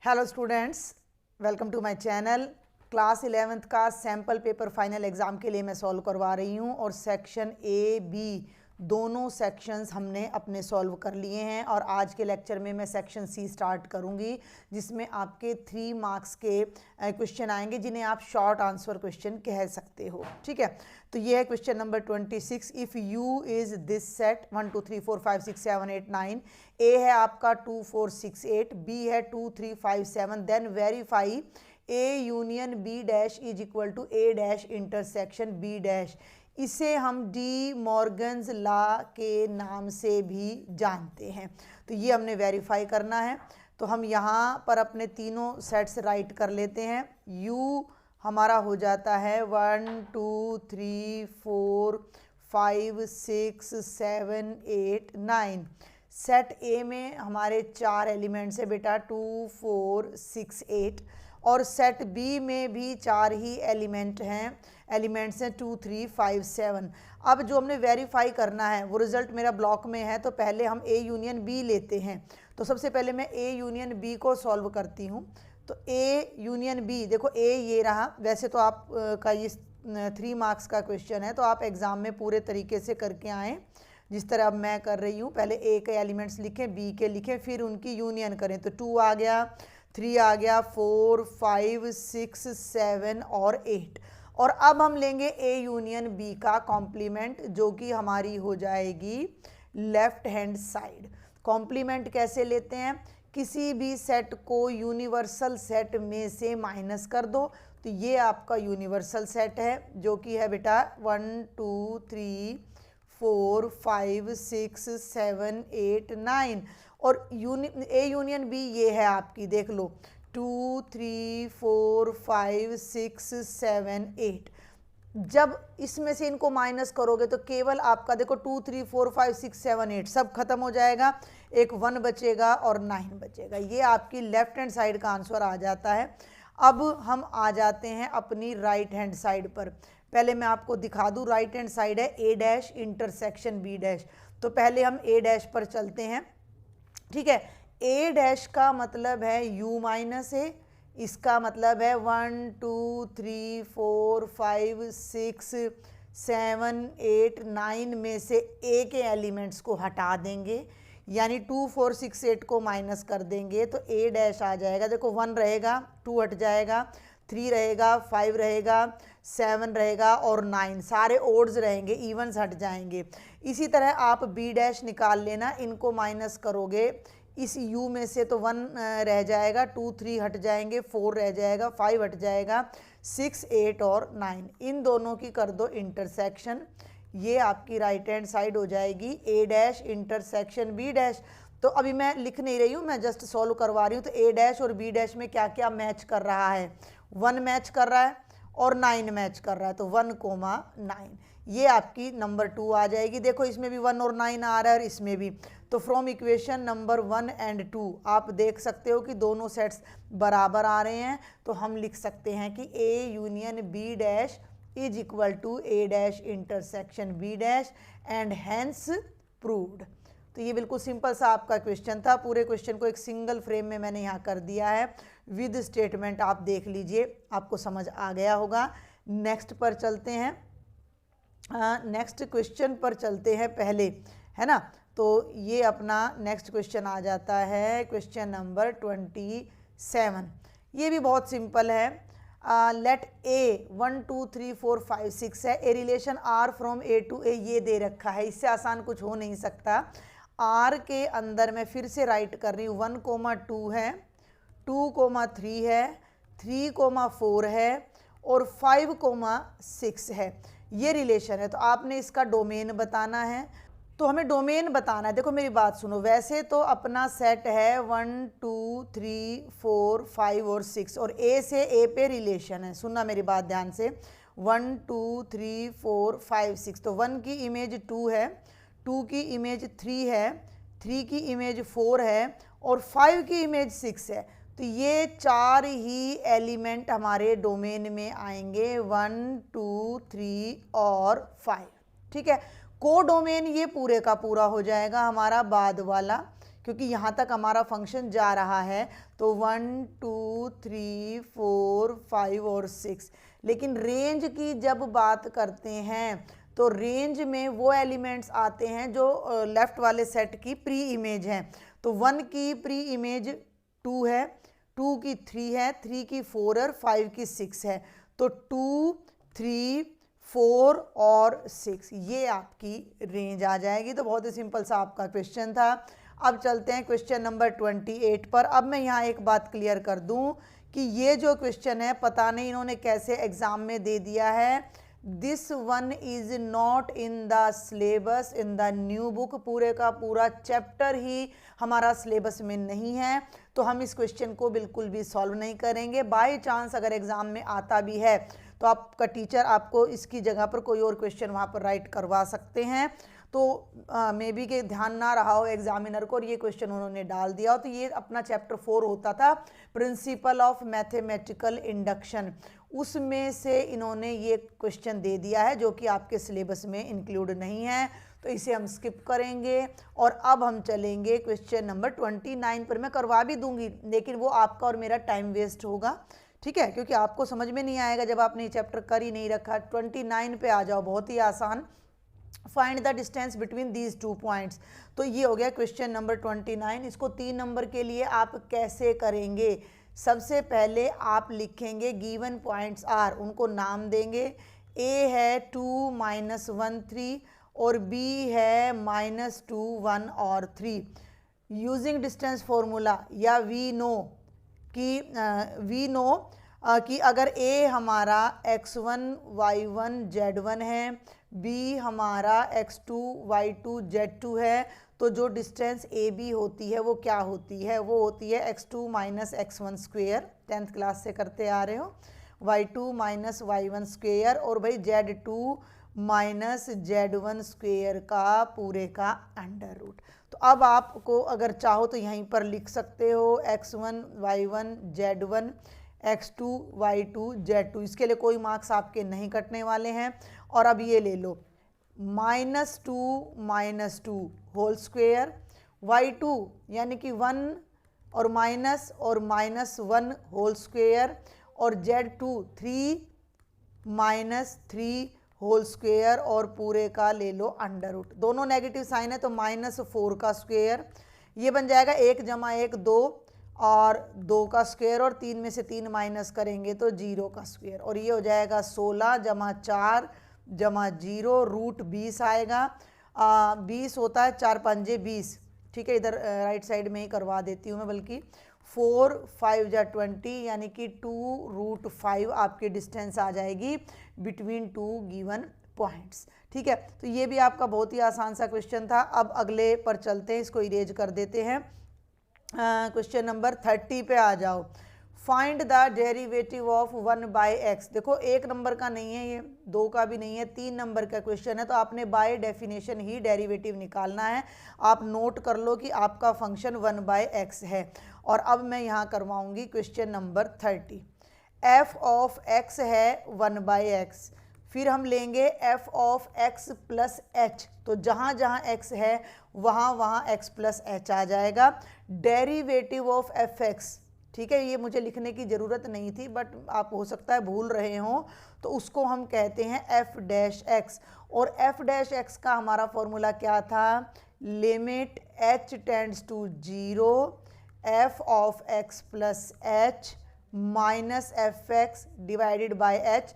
Hello students, welcome to my channel. Class 11th का sample paper final exam के लिए मैं सॉल्व करवा रही हूँ और सेक्शन ए बी दोनों सेक्शंस हमने अपने सॉल्व कर लिए हैं और आज के लेक्चर में मैं सेक्शन सी स्टार्ट करूँगी जिसमें आपके 3 मार्क्स के क्वेश्चन आएंगे जिन्हें आप शॉर्ट आंसर क्वेश्चन कह सकते हो। ठीक है, तो ये है question number 26। If you is this set 1 2 3 4 5 6 7 8 9, ए है आपका 2 4 6 8, बी है 2 3 5 7, then verify A union B dash is equal to A dash intersection B dash. इसे हम डी मॉर्गन्स लॉ के नाम से भी जानते हैं। तो ये हमने वेरीफाई करना है। तो हम यहाँ पर अपने तीनों सेट्स राइट कर लेते हैं। U हमारा हो जाता है 1 2 3 4 5 6 7 8 9। सेट ए में हमारे 4 एलिमेंट्स है बेटा, 2 4 6 8, और सेट बी में भी 4 ही एलिमेंट्स हैं 2 3 5 7। अब जो हमने वेरीफाई करना है वो रिज़ल्ट मेरा ब्लॉक में है, तो पहले हम ए यूनियन बी लेते हैं। तो सबसे पहले मैं ए यूनियन बी को सॉल्व करती हूँ। तो ए यूनियन बी, देखो ए ये रहा। वैसे तो आप का ये 3 मार्क्स का क्वेश्चन है, तो आप एग्ज़ाम में पूरे तरीके से करके आएँ जिस तरह अब मैं कर रही हूँ। पहले ए के एलिमेंट्स लिखें, बी के लिखें, फिर उनकी यूनियन करें। तो 2 आ गया, 3 आ गया, 4 5 6 7 और 8। और अब हम लेंगे ए यूनियन बी का कॉम्प्लीमेंट, जो कि हमारी हो जाएगी लेफ्ट हैंड साइड। कॉम्प्लीमेंट कैसे लेते हैं? किसी भी सेट को यूनिवर्सल सेट में से माइनस कर दो। तो ये आपका यूनिवर्सल सेट है जो कि है बेटा 1 2 3 4 5 6 7 8 9। और ए यूनियन बी ये है आपकी, देख लो 2 3 4 5 6 7 8। जब इसमें से इनको माइनस करोगे तो केवल आपका देखो 2 3 4 5 6 7 8 सब खत्म हो जाएगा, एक 1 बचेगा और 9 बचेगा। ये आपकी लेफ्ट हैंड साइड का आंसर आ जाता है। अब हम आ जाते हैं अपनी राइट हैंड साइड पर। पहले मैं आपको दिखा दूं, राइट हैंड साइड है ए डैश इंटरसेक्शन बी डैश। तो पहले हम ए डैश पर चलते हैं। ठीक है, ए डैश का मतलब है u माइनस ए। इसका मतलब है 1 2 3 4 5 6 7 8 9 में से ए के एलिमेंट्स को हटा देंगे, यानी 2 4 6 8 को माइनस कर देंगे तो ए डैश आ जाएगा। देखो 1 रहेगा, 2 हट जाएगा, 3 रहेगा, 5 रहेगा, 7 रहेगा और 9 सारे ओड्स रहेंगे, इवन्स हट जाएंगे। इसी तरह आप बी डैश निकाल लेना, इनको माइनस करोगे इस u में से तो 1 रह जाएगा, 2 3 हट जाएंगे, 4 रह जाएगा, 5 हट जाएगा, 6 8 और 9 इन दोनों की कर दो इंटरसेक्शन। ये आपकी राइट हैंड साइड हो जाएगी ए डैश इंटरसेक्शन बी डैश। तो अभी मैं लिख नहीं रही हूँ, मैं जस्ट सॉल्व करवा रही हूँ। तो ए डैश और बी डैश में क्या क्या मैच कर रहा है? 1 मैच कर रहा है और 9 मैच कर रहा है, तो 1 9। ये आपकी नंबर 2 आ जाएगी। देखो इसमें भी 1 और 9 आ रहा है और इसमें भी। तो फ्रॉम इक्वेशन नंबर 1 एंड 2 आप देख सकते हो कि दोनों सेट्स बराबर आ रहे हैं। तो हम लिख सकते हैं कि A union B dash is equal to A dash intersection B dash and hence proved. तो ये बिल्कुल सिंपल सा आपका क्वेश्चन था। पूरे क्वेश्चन को एक सिंगल फ्रेम में मैंने यहाँ कर दिया है विद स्टेटमेंट। आप देख लीजिए, आपको समझ आ गया होगा। नेक्स्ट पर चलते हैं, नेक्स्ट क्वेश्चन पर चलते हैं पहले, है ना। तो ये अपना नेक्स्ट क्वेश्चन आ जाता है क्वेश्चन नंबर 27। ये भी बहुत सिंपल है। लेट ए 1 2 3 4 5 6 है, a relation R from A to A ये दे रखा है। इससे आसान कुछ हो नहीं सकता। आर के अंदर मैं फिर से राइट कर रही हूँ 1 2 है, 2 3 है, 3 4 है और 5 6 है। ये रिलेशन है। तो आपने इसका डोमेन बताना है। तो हमें डोमेन बताना है। देखो मेरी बात सुनो, वैसे तो अपना सेट है 1 2 3 4 5 और 6 और ए से ए पे रिलेशन है। सुनना मेरी बात ध्यान से, 1 2 3 4 5 6। तो 1 की इमेज 2 है, 2 की इमेज 3 है, 3 की इमेज 4 है और 5 की इमेज 6 है। तो ये 4 ही एलिमेंट हमारे डोमेन में आएंगे, 1 2 3 और 5। ठीक है, को डोमेन ये पूरे का पूरा हो जाएगा हमारा बाद वाला। क्योंकि यहाँ तक हमारा फंक्शन जा रहा है, तो 1 2 3 4 5 और 6। लेकिन रेंज की जब बात करते हैं तो रेंज में वो एलिमेंट्स आते हैं जो लेफ्ट वाले सेट की प्री इमेज हैं। तो 1 की प्री इमेज 2 है, 2 की 3 है, 3 की 4 और 5 की 6 है। तो 2 3 4 और 6 ये आपकी रेंज आ जाएगी। तो बहुत ही सिंपल सा आपका क्वेश्चन था। अब चलते हैं क्वेश्चन नंबर 28 पर। अब मैं यहाँ एक बात क्लियर कर दूँ कि ये जो क्वेश्चन है पता नहीं इन्होंने कैसे एग्जाम में दे दिया है। This one is not in the syllabus in the new book. पूरे का पूरा चैप्टर ही हमारा सिलेबस में नहीं है, तो हम इस क्वेश्चन को बिल्कुल भी सॉल्व नहीं करेंगे। बाय चांस अगर एग्जाम में आता भी है तो आपका टीचर आपको इसकी जगह पर कोई और क्वेश्चन वहाँ पर राइट करवा सकते हैं। तो मे बी के ध्यान ना रहा हो एग्जामिनर को और ये क्वेश्चन उन्होंने डाल दिया हो। तो ये अपना चैप्टर 4 होता था, प्रिंसिपल ऑफ मैथमेटिकल इंडक्शन, उसमें से इन्होंने ये क्वेश्चन दे दिया है जो कि आपके सिलेबस में इंक्लूड नहीं है, तो इसे हम स्किप करेंगे। और अब हम चलेंगे क्वेश्चन नंबर 29 पर। मैं करवा भी दूंगी लेकिन वो आपका और मेरा टाइम वेस्ट होगा, ठीक है, क्योंकि आपको समझ में नहीं आएगा जब आपने ये चैप्टर कर ही नहीं रखा। 29 पे आ जाओ, बहुत ही आसान। Find the distance between these 2 points. तो ये हो गया क्वेश्चन नंबर 29। इसको 3 नंबर के लिए आप कैसे करेंगे? सबसे पहले आप लिखेंगे गिवन पॉइंट्स आर, उनको नाम देंगे। ए है 2 -1 3 और बी है -2 1 और 3। यूजिंग डिस्टेंस फॉर्मूला या वी नो कि अगर ए हमारा x1 y1 z1 है, बी हमारा x2 y2 z2 है, तो जो डिस्टेंस ए बी होती है वो क्या होती है? वो होती है x2 - x1 square, 10th class से करते आ रहे हो, y2 - y1 स्क्वेयर, और भाई z2 - z1 स्क्वेयर का पूरे का अंडर रूट। तो अब आपको अगर चाहो तो यहीं पर लिख सकते हो x1 y1 z1 x2 y2 z2। इसके लिए कोई मार्क्स आपके नहीं कटने वाले हैं। और अब ये ले लो -2 होल स्क्वेयर, y2 यानी कि 1 और -1 होल स्क्वेयर, और z2 3 -3 होल स्क्वेयर, और पूरे का ले लो अंडर रूट। दोनों नेगेटिव साइन है तो -4 का स्क्वेयर, ये बन जाएगा 1 + 1 2 और 2 का स्क्वेयर, और 3 में से 3 माइनस करेंगे तो 0 का स्क्वेयर, और ये हो जाएगा 16 + 4 + 0 रूट 20 आएगा। 20 होता है 4 5 20, ठीक है, इधर राइट साइड में ही करवा देती हूँ मैं, बल्कि 4 5 × 20 यानी कि 2√5 आपकी डिस्टेंस आ जाएगी बिटवीन 2 गिवन पॉइंट्स, ठीक है। तो ये भी आपका बहुत ही आसान सा क्वेश्चन था। अब अगले पर चलते हैं, इसको इरेज कर देते हैं। क्वेश्चन नंबर 30 पे आ जाओ। Find the derivative of 1/x। देखो 1 नंबर का नहीं है ये, 2 का भी नहीं है, 3 नंबर का क्वेश्चन है, तो आपने बाय डेफिनेशन ही डेरिवेटिव निकालना है। आप नोट कर लो कि आपका फंक्शन 1/x है। और अब मैं यहाँ करवाऊंगी question number 30। f of x है 1/x, फिर हम लेंगे f ऑफ x + h, तो जहाँ जहाँ x है वहाँ वहाँ x + h आ जाएगा। डेरिवेटिव ऑफ fx, ठीक है, ये मुझे लिखने की ज़रूरत नहीं थी बट आप हो सकता है भूल रहे हों, तो उसको हम कहते हैं f'(x), और f'(x) का हमारा फॉर्मूला क्या था? Limit h tends to 0 f of x + h minus fx divided by h,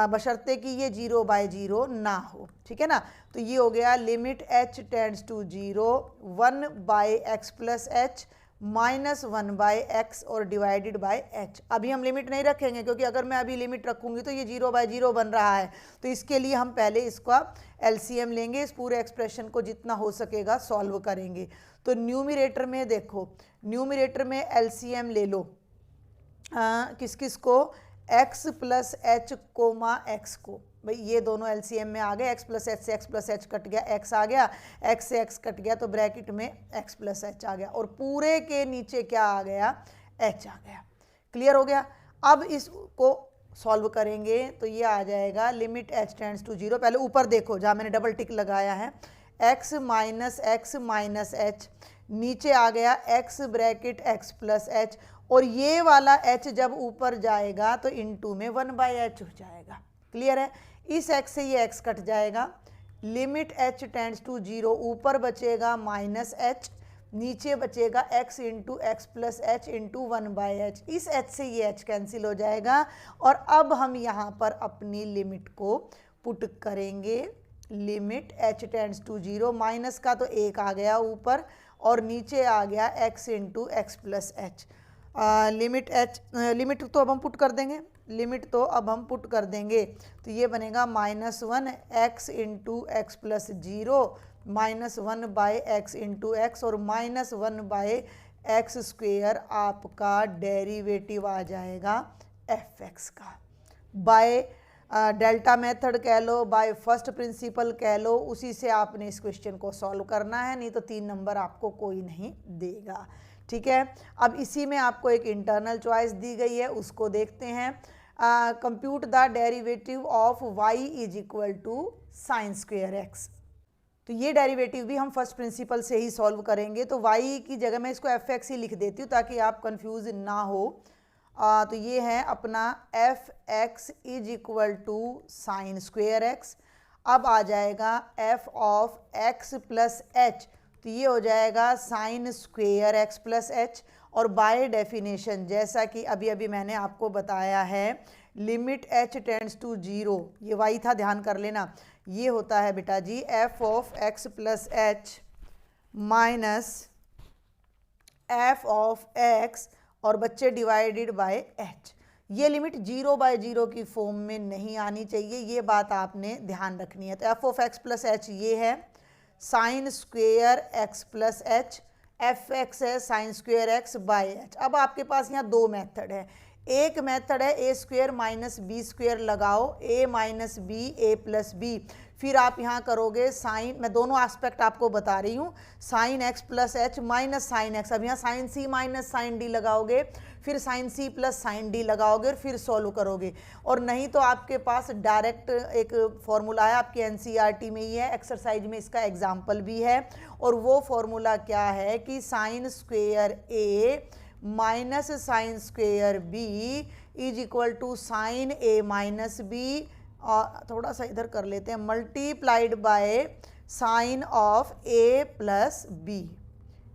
बशर्ते कि ये 0/0 ना हो, ठीक है ना। तो ये हो गया limit h tends to 0 1/x + h minus 1/x और डिवाइडेड बाय h। अभी हम लिमिट नहीं रखेंगे क्योंकि अगर मैं अभी लिमिट रखूंगी तो ये 0/0 बन रहा है, तो इसके लिए हम पहले इसका LCM लेंगे, इस पूरे एक्सप्रेशन को जितना हो सकेगा सॉल्व करेंगे। तो न्यूमिरेटर में देखो, न्यूमिरेटर में LCM ले लो, किस किस को? x + h, x को, भाई ये दोनों LCM में आ गए। x + h से x + h कट गया, x आ गया, x से x कट गया तो ब्रैकेट में x + h आ गया, और पूरे के नीचे क्या आ गया? h आ गया। क्लियर हो गया। अब इसको सॉल्व करेंगे तो ये आ जाएगा लिमिट h टेंड्स टू 0। पहले ऊपर देखो जहाँ मैंने डबल टिक लगाया है, x - h नीचे आ गया x bracket x plus h, और ये वाला h जब ऊपर जाएगा तो इनटू में 1/h हो जाएगा। क्लियर है? इस x से ये x कट जाएगा, लिमिट h टेंड्स टू 0, ऊपर बचेगा माइनस h, नीचे बचेगा x into x plus H into 1/h। इस h से ये h कैंसिल हो जाएगा, और अब हम यहाँ पर अपनी लिमिट को पुट करेंगे। Limit h tends to 0, minus का तो 1 आ गया ऊपर, और नीचे आ गया x into x plus H. Limit तो अब हम पुट कर देंगे, तो ये बनेगा -1 x into x plus 0 -1/x into x, और -1/x स्क्वेयर आपका डेरिवेटिव आ जाएगा fx का। बाय डेल्टा मेथड कह लो, बाय फर्स्ट प्रिंसिपल कह लो, उसी से आपने इस क्वेश्चन को सॉल्व करना है, नहीं तो 3 नंबर आपको कोई नहीं देगा। ठीक है, अब इसी में आपको एक इंटरनल चॉइस दी गई है, उसको देखते हैं। Compute the derivative of y is equal to sine square x. तो ये डेरिवेटिव भी हम फर्स्ट प्रिंसिपल से ही सॉल्व करेंगे। तो y की जगह मैं इसको fx ही लिख देती हूँ ताकि आप कंफ्यूज ना हो। तो ये है अपना fx is equal to sine square x. अब आ जाएगा f of x plus h, तो ये हो जाएगा sine square x plus h. और बाय डेफिनेशन, जैसा कि अभी अभी मैंने आपको बताया है, लिमिट h टेंड्स टू 0, ये y था, ध्यान कर लेना, ये होता है बेटा जी f of x plus h minus f of x, और बच्चे डिवाइडेड बाय h। ये लिमिट 0/0 की फॉर्म में नहीं आनी चाहिए, ये बात आपने ध्यान रखनी है। तो f of x plus H ये है sine square x plus H, F X है sine square X by H. अब आपके पास यहाँ 2 मेथड है। एक मेथड है a square minus b square लगाओ, a minus b a plus b, फिर आप यहाँ करोगे साइन, मैं दोनों एस्पेक्ट आपको बता रही हूँ, sine x plus h minus sine x. अब यहाँ sine c minus sine d लगाओगे, फिर sine c plus sine d लगाओगे, और फिर सॉल्व करोगे। और नहीं तो आपके पास डायरेक्ट एक फॉर्मूला है, आपके एनसीईआरटी में ही है, एक्सरसाइज में इसका एग्जाम्पल भी है। और वो फॉर्मूला क्या है कि sine square a minus sine square b is equal to sine a minus b, और थोड़ा सा इधर कर लेते हैं, multiplied by sine of a plus b.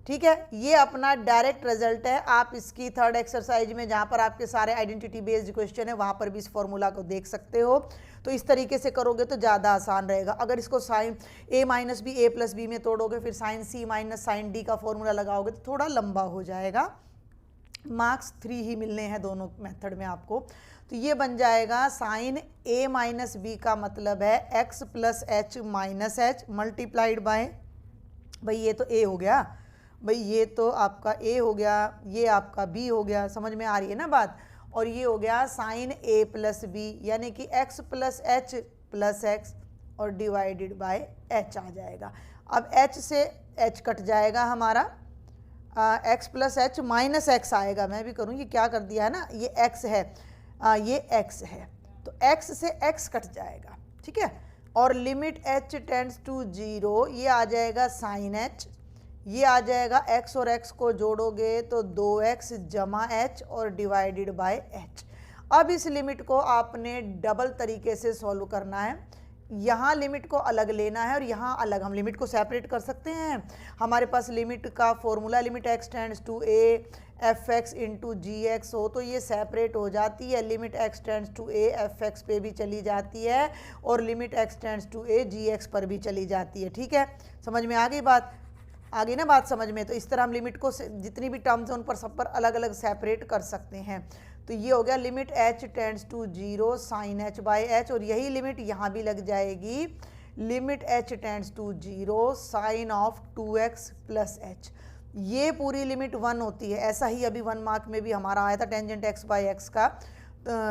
ठीक है, ये अपना डायरेक्ट रिजल्ट है। आप इसकी थर्ड एक्सरसाइज में, जहाँ पर आपके सारे आइडेंटिटी बेस्ड क्वेश्चन है, वहाँ पर भी इस फॉर्मूला को देख सकते हो। तो इस तरीके से करोगे तो ज़्यादा आसान रहेगा। अगर इसको sign a minus b a plus B में तोड़ोगे, फिर sine c minus sine D का फॉर्मूला लगाओगे, तो थोड़ा लंबा हो जाएगा। मार्क्स 3 ही मिलने हैं दोनों मेथड में आपको। तो ये बन जाएगा साइन ए माइनस बी का मतलब है x plus h minus H multiplied by, भाई ये तो ए हो गया, भाई ये तो आपका ए हो गया, ये आपका बी हो गया, समझ में आ रही है ना बात। और ये हो गया साइन ए प्लस बी, यानी कि x plus H plus x, और डिवाइडेड बाय एच आ जाएगा। अब एच से एच कट जाएगा हमारा, x plus h minus x आएगा। मैं भी करूँ, ये क्या कर दिया है ना, ये एक्स है, ये एक्स है, तो एक्स से एक्स कट जाएगा। ठीक है, और लिमिट एच टेंड्स टू 0, ये आ जाएगा साइन एच, ये आ जाएगा एक्स और एक्स को जोड़ोगे तो 2x जमा एच और डिवाइडेड बाय एच। अब इस लिमिट को आपने डबल तरीके से सॉल्व करना है। यहाँ लिमिट को अलग लेना है और यहाँ अलग, हम लिमिट को सेपरेट कर सकते हैं। हमारे पास लिमिट का formula limit x tends to a f x into g x हो, तो ये सेपरेट हो जाती है। Limit x tends to a f x पे भी चली जाती है, और limit x tends to a g x पर भी चली जाती है। ठीक है, समझ में आ गई बात, आ गई ना बात समझ में। तो इस तरह हम लिमिट को जितनी भी टर्म्स हैं उन पर सब पर अलग अलग सेपरेट कर सकते हैं। तो ये हो गया limit h tends to 0 sine h by h, और यही लिमिट यहाँ भी लग जाएगी, limit h tends to 0 sine of 2x plus H. ये पूरी लिमिट 1 होती है। ऐसा ही अभी 1 मार्क में भी हमारा आया था टेंजेंट x बाई एक्स का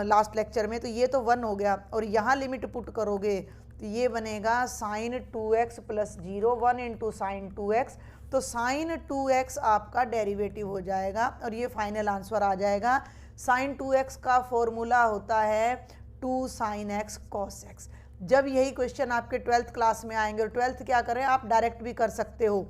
लास्ट लेक्चर में, तो ये तो 1 हो गया। और यहाँ लिमिट पुट करोगे तो ये बनेगा sign 2x plus 0, 1 into sine 2x, तो साइन 2x आपका डेरिवेटिव हो जाएगा, और ये फाइनल आंसर आ जाएगा। साइन 2x का फॉर्मूला होता है 2 साइन x कॉस x। जब यही क्वेश्चन आपके 12th क्लास में आएंगे, और 12th क्या करें, आप डायरेक्ट भी कर सकते हो,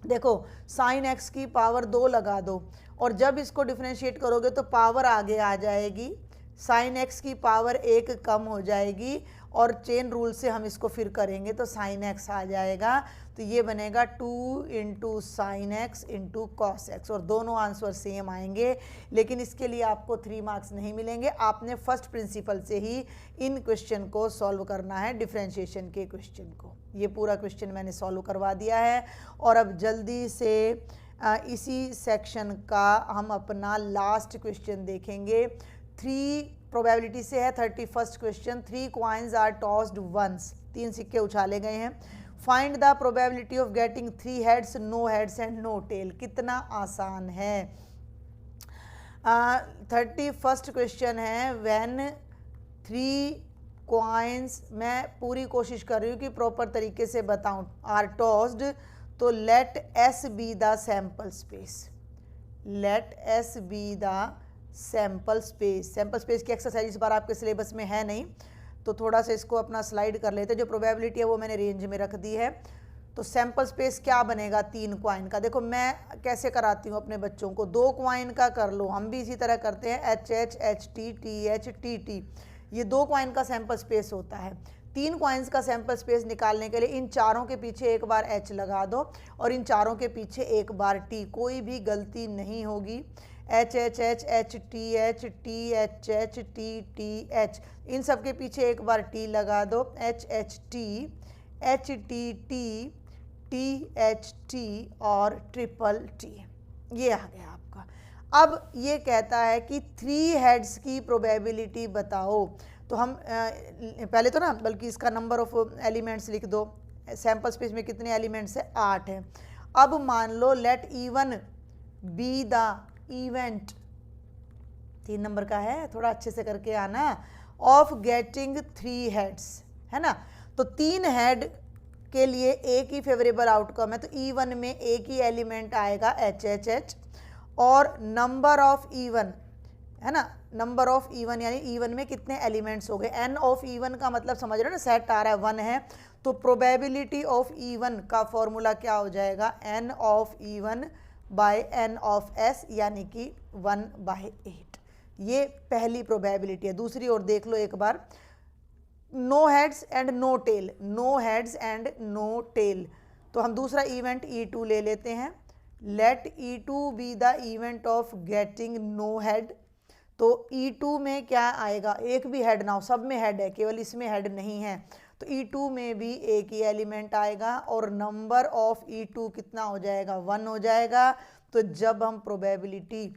देखो साइन एक्स की पावर 2 लगा दो और जब इसको डिफरेंशिएट करोगे तो पावर आगे आ जाएगी, साइन एक्स की पावर 1 कम हो जाएगी और चेन रूल से हम इसको फिर करेंगे तो साइन एक्स आ जाएगा। तो ये बनेगा 2 into sine x into cos x और दोनों आंसर सेम आएंगे। लेकिन इसके लिए आपको 3 मार्क्स नहीं मिलेंगे, आपने फर्स्ट प्रिंसिपल से ही इन क्वेश्चन को सॉल्व करना है, डिफरेंशिएशन के क्वेश्चन को। ये पूरा क्वेश्चन मैंने सॉल्व करवा दिया है और अब जल्दी से इसी सेक्शन का हम अपना लास्ट क्वेश्चन देखेंगे। 3 प्रोबेबिलिटी से है 31st question. 3 coins are tossed once, 3 सिक्के उछाले गए हैं। Find the probability of getting 3 heads, no heads and no tail. कितना आसान है। 31st क्वेश्चन है व्हेन 3 कॉइन्स, मैं पूरी कोशिश कर रही हूँ कि प्रॉपर तरीके से बताऊं, आर टॉस्ड, तो let S be the sample space, let S be the sample space. Sample space की एक्सरसाइज इस बार आपके सिलेबस में है नहीं, तो थोड़ा सा इसको अपना स्लाइड कर लेते हैं। जो प्रोबेबिलिटी है वो मैंने रेंज में रख दी है। तो सैंपल स्पेस क्या बनेगा 3 कॉइन का। देखो मैं कैसे कराती हूँ अपने बच्चों को, 2 कॉइन का कर लो, हम भी इसी तरह करते हैं, H H H T T H T T, ये 2 कॉइन का सैंपल स्पेस होता है। 3 कॉइन्स का सैंपल स्पेस निकालने के लिए इन चारों के पीछे एक बार एच लगा दो और इन चारों के पीछे एक बार टी, कोई भी गलती नहीं होगी। H H H H T H T H H T T H, इन सब के पीछे एक बार टी लगा दो, H H T H T T T H T और ट्रिपल टी, ये आ गया आपका। अब ये कहता है कि 3 हेड्स की प्रोबेबिलिटी बताओ। तो हम पहले तो ना बल्कि इसका नंबर ऑफ एलिमेंट्स लिख दो। सैंपल स्पेस में कितने एलिमेंट्स है, 8 हैं। अब मान लो let even be the event, 3 number का है, थोड़ा अच्छे से करके आना, ऑफ गेटिंग 3 हेड्स, है ना। तो 3 हेड के लिए एक ही फेवरेबल आउटकम है, तो E1 में एक ही एलिमेंट आएगा एच एच एच, और नंबर ऑफ E1, है ना, नंबर ऑफ E1 यानी E1 में कितने एलिमेंट्स हो गए, n ऑफ E1 का मतलब समझ रहे हो ना, सेट आ रहा है 1 है, तो प्रोबेबिलिटी ऑफ E1 का फॉर्मूला क्या हो जाएगा, n of E1 by n of s, यानी कि 1/8। ये पहली प्रोबेबिलिटी है। दूसरी ओर देख लो एक बार, no heads and no tail, no heads and no tail, तो हम दूसरा इवेंट E2 ले लेते हैं। Let E2 be the event of getting no head, तो E2 में क्या आएगा, एक भी हेड ना हो, सब में हेड है, केवल इसमें हेड नहीं है, तो E2 में भी एक ही एलिमेंट आएगा और नंबर ऑफ E2 कितना हो जाएगा, 1 हो जाएगा। तो जब हम प्रोबेबिलिटी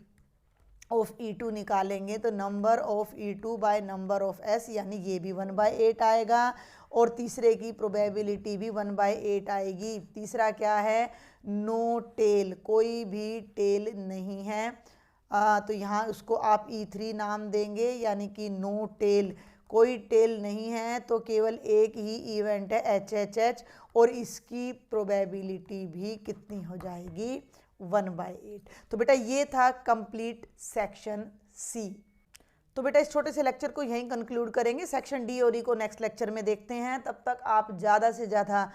ऑफ E2 निकालेंगे तो number of E2 by number of S, यानी ये भी 1/8 आएगा और तीसरे की प्रोबेबिलिटी भी 1/8 आएगी। तीसरा क्या है, नो टेल, कोई भी टेल नहीं है, तो यहाँ उसको आप E3 नाम देंगे, यानी कि नो टेल, कोई टेल नहीं है, तो केवल एक ही इवेंट है एच एच एच, और इसकी प्रोबेबिलिटी भी कितनी हो जाएगी, 1/8। तो बेटा ये था कंप्लीट सेक्शन सी। तो बेटा इस छोटे से लेक्चर को यहीं कंक्लूड करेंगे, सेक्शन डी और ई को नेक्स्ट लेक्चर में देखते हैं। तब तक आप ज़्यादा से ज़्यादा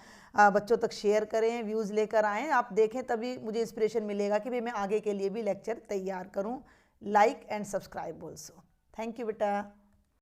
बच्चों तक शेयर करें, व्यूज़ लेकर आएँ, आप देखें, तभी मुझे इंस्पिरेशन मिलेगा कि भाई मैं आगे के लिए भी लेक्चर तैयार करूँ। Like and subscribe also. Thank you बेटा।